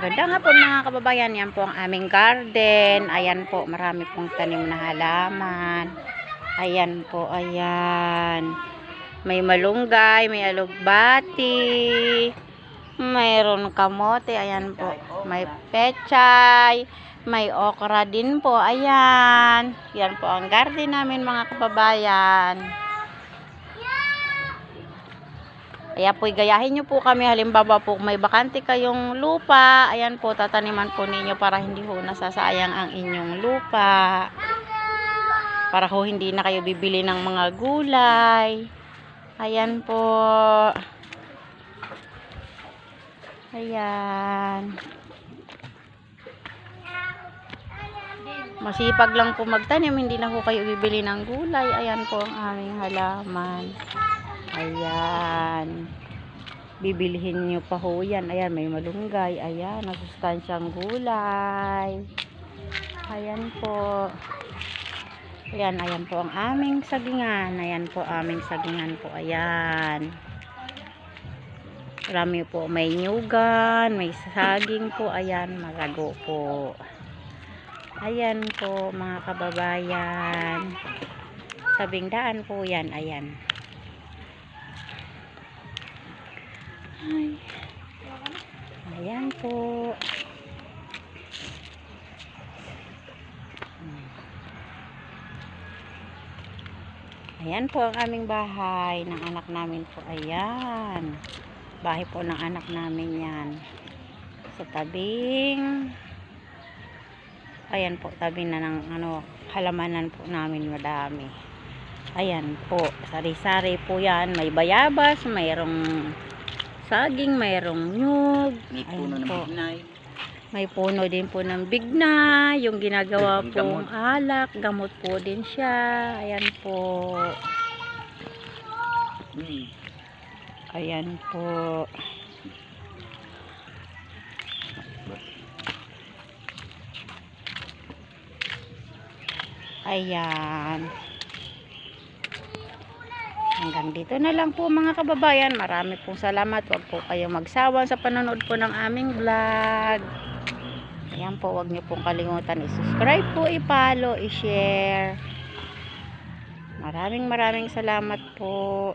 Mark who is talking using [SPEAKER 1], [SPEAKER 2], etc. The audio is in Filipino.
[SPEAKER 1] Magandang hapon mga kababayan. Yan po ang aming garden. Ayan po, marami pong tanim na halaman. Ayan po, ayan. May malunggay, may alugbati, mayroon kamote, ayan po. May pechay, may okra din po, ayan. Yan po ang garden namin mga kababayan. Kaya po, gayahin nyo po kami. Halimbawa po, may bakante kayong lupa, ayan po, tataniman po ninyo para hindi po nasasayang ang inyong lupa. Para po hindi na kayo bibili ng mga gulay. Ayan po. Ayan. Masipag lang po magtanim, hindi na po kayo bibili ng gulay. Ayan po ang aming halaman. Ayan. Bibilihin nyo pa ho yan. Ayan, may malunggay. Ayan, nasustansyang gulay. Ayan po. Ayan, ayan po ang aming sagingan. Ayan po, aming sagingan po. Ayan. Marami po. May nyugan, may saging po. Ayan, malago po. Ayan po, mga kababayan. Tabing daan po yan. Ayan. Ay. Ayan po. Ayan po ang aming bahay ng anak namin po. Ayan. Bahay po ng anak namin yan. Sa tabing. Ayan po, tabi na ng halamanan po namin madami. Ayan po, sari-sari po yan. May bayabas, mayroong saging, mayroong nyug.
[SPEAKER 2] May puno ng bignay.
[SPEAKER 1] May puno din po ng bignay. Yung ginagawa pong alak, gamot po din siya. Ayan po. Ayan po. Ayan. Hanggang dito na lang po mga kababayan. Marami pong salamat. Huwag po kayong magsawa sa panonood po ng aming vlog. Ayan po, huwag niyo pong kalimutan i-subscribe po, i-follow, i-share. Maraming salamat po.